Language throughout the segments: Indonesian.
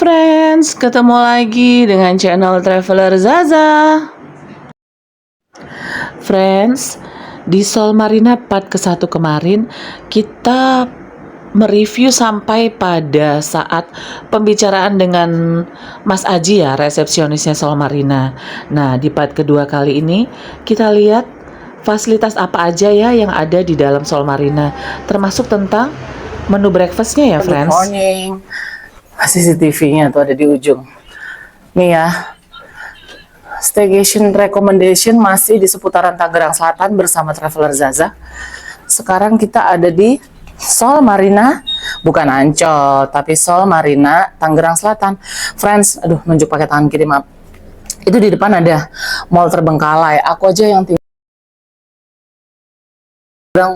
friends, ketemu lagi dengan channel Traveler Zaza. Friends, di Seoul Marina part ke-1 kemarin kita mereview sampai pada saat pembicaraan dengan Mas Aji ya, resepsionisnya Seoul Marina. Nah, di part kedua kali ini kita lihat fasilitas apa aja ya yang ada di dalam Seoul Marina, termasuk tentang menu breakfastnya ya, friends. Good morning. CCTV-nya tuh ada di ujung. Nih ya, staycation recommendation masih di seputaran Tangerang Selatan bersama Traveler Zaza. Sekarang kita ada di Seoul Marina, bukan Ancol, tapi Seoul Marina, Tangerang Selatan. Friends, aduh nunjuk pakai tangan kiri, maaf. Itu di depan ada Mall Terbengkalai. Aku aja yang tinggal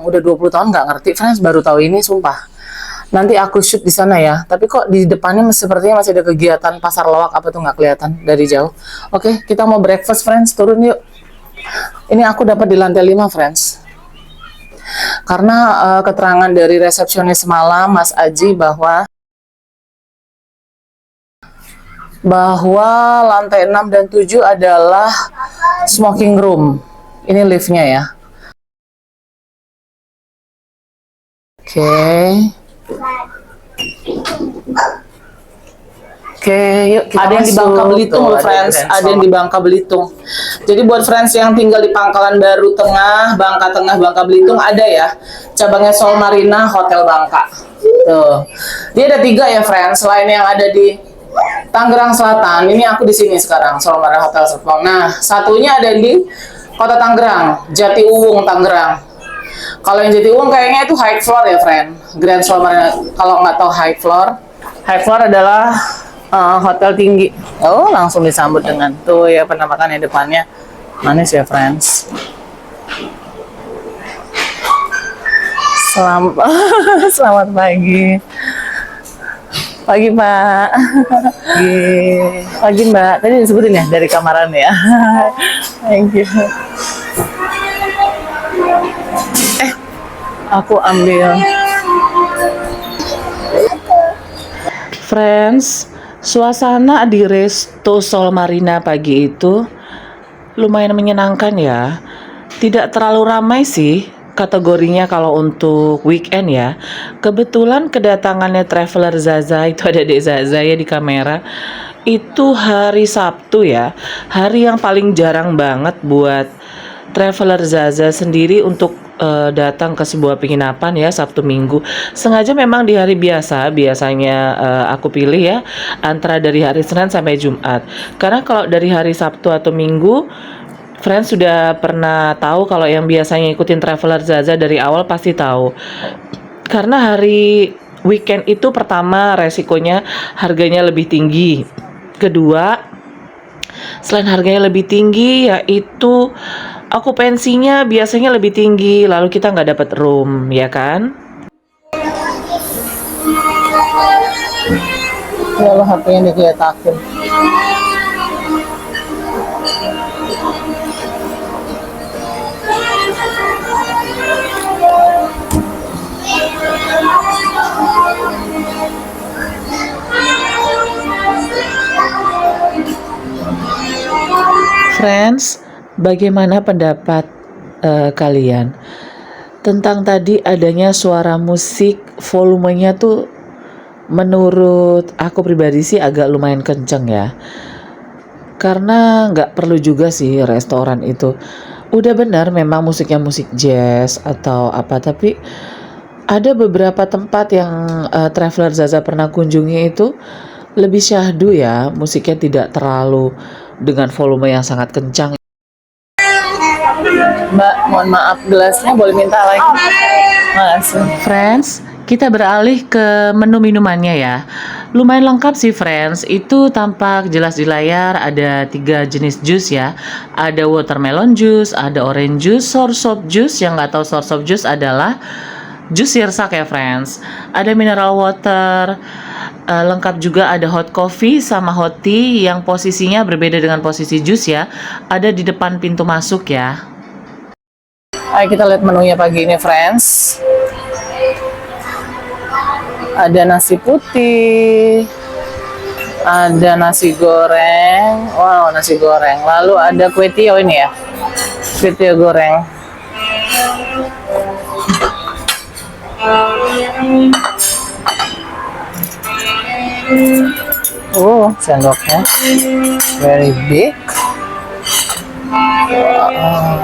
udah 20 tahun nggak ngerti, friends, baru tahu ini, sumpah. Nanti aku shoot di sana ya. Tapi kok di depannya sepertinya masih ada kegiatan pasar loak apa tuh, nggak kelihatan dari jauh. Oke, kita mau breakfast, friends. Turun yuk. Ini aku dapat di lantai 5, friends. Karena keterangan dari resepsionis semalam, Mas Aji, bahwa lantai 6 dan 7 adalah smoking room. Ini liftnya ya. Oke, yuk kita ada yang di Bangka Belitung loh, friends. Ada yang di Bangka Belitung. Jadi buat friends yang tinggal di Pangkalan Baru Tengah, Bangka Belitung, ada ya cabangnya Seoul Marina Hotel Bangka. Tuh, dia ada 3 ya, friends. Selain yang ada di Tangerang Selatan, ini aku di sini sekarang, Seoul Marina Hotel Serpong. Nah, satunya ada di Kota Tangerang, Jatiuwung, Tangerang. Kalau yang Jatiuwung kayaknya itu high floor ya, friend. Grand Seoul Marina. Kalau nggak tahu high floor adalah hotel tinggi. Oh, langsung disambut dengan tuh ya penampakan di depannya. Manis ya, friends. Selamat pagi. Pagi, Pak. Pagi, Mbak. Tadi disebutin ya dari kamaran ya. Thank you. Aku ambil. Friends, suasana di Resto Seoul Marina pagi itu lumayan menyenangkan ya. Tidak terlalu ramai sih kategorinya kalau untuk weekend ya. Kebetulan kedatangannya Traveler Zaza, itu ada Dek Zaza ya di kamera, itu hari Sabtu ya. Hari yang paling jarang banget buat Traveler Zaza sendiri untuk datang ke sebuah penginapan ya Sabtu Minggu. Sengaja memang di hari biasanya aku pilih ya antara dari hari Senin sampai Jumat. Karena kalau dari hari Sabtu atau Minggu, friends sudah pernah tahu, kalau yang biasanya ikutin Traveler Zaza dari awal pasti tahu. Karena hari weekend itu pertama resikonya harganya lebih tinggi. Kedua, selain harganya lebih tinggi, yaitu okupansinya biasanya lebih tinggi, lalu kita nggak dapat room, ya kan? Ya Allah, HP-nya digetakin. Friends, bagaimana pendapat kalian tentang tadi adanya suara musik? Volumenya tuh menurut aku pribadi sih agak lumayan kenceng ya. Karena nggak perlu juga sih restoran itu. Udah benar memang musiknya musik jazz atau apa, tapi ada beberapa tempat yang Traveler Zaza pernah kunjungi itu lebih syahdu ya, musiknya tidak terlalu dengan volume yang sangat kencang. Mbak, mohon maaf, gelasnya boleh minta lagi? Makasih. Friends, kita beralih ke menu minumannya ya. Lumayan lengkap sih, friends. Itu tampak jelas di layar. Ada 3 jenis jus ya. Ada watermelon juice, ada orange juice, soursop juice. Yang nggak tahu soursop juice adalah jus sirsak ya, friends. Ada mineral water. Lengkap juga ada hot coffee sama hot tea yang posisinya berbeda dengan posisi jus ya. Ada di depan pintu masuk ya. Ayo kita lihat menunya pagi ini, friends. Ada nasi putih, Ada nasi goreng. Wow, nasi goreng. Lalu ada kue tiaw ini ya. Kue tiaw goreng. Oh, sendoknya very big. Wow.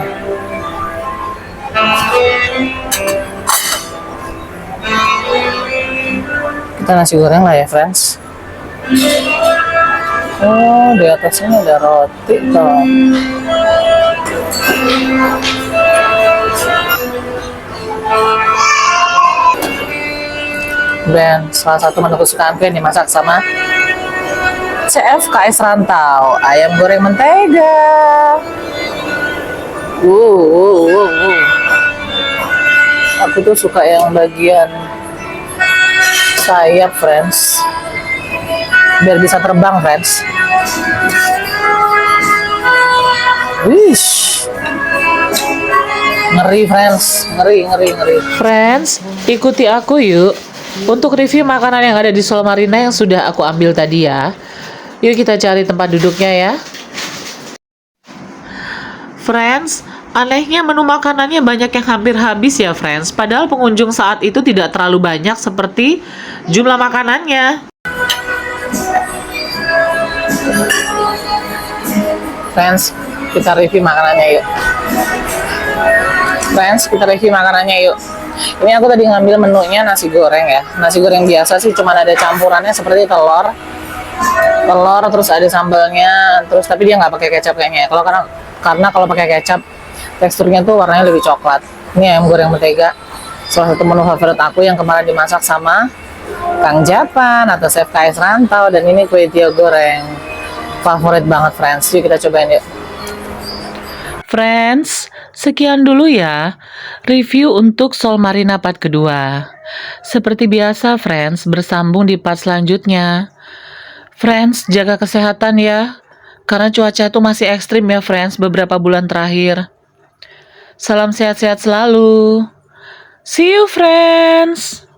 Kita nasi goreng lah ya, friends. Oh, di atasnya ada roti toh. Dan salah satu menu kesukaanku yang dimasak sama Chef KS Rantau, ayam goreng mentega. Aku tuh suka yang bagian sayap, friends, biar bisa terbang, friends. Wish, ngeri, friends, ngeri. Friends, ikuti aku yuk untuk review makanan yang ada di Seoul Marina yang sudah aku ambil tadi ya. Yuk kita cari tempat duduknya ya. Friends, anehnya menu makanannya banyak yang hampir habis ya friends. Padahal pengunjung saat itu tidak terlalu banyak seperti jumlah makanannya. Friends, kita review makanannya yuk. Ini aku tadi ngambil menunya nasi goreng ya. Nasi goreng biasa sih, cuman ada campurannya seperti telur, terus ada sambalnya, terus tapi dia nggak pakai kecap kayaknya. Karena kalau pakai kecap teksturnya tuh warnanya lebih coklat. Ini ayam goreng mentega, salah satu menu favorit aku yang kemarin dimasak sama Kang Japan atau Chef KS Rantau. Dan ini kue tiaw goreng, favorit banget, friends. Yuk kita cobain yuk. Friends, sekian dulu ya review untuk Seoul Marina part kedua. Seperti biasa friends, bersambung di part selanjutnya. Friends, jaga kesehatan ya, karena cuaca tuh masih ekstrim ya friends beberapa bulan terakhir. Salam sehat-sehat selalu. See you friends.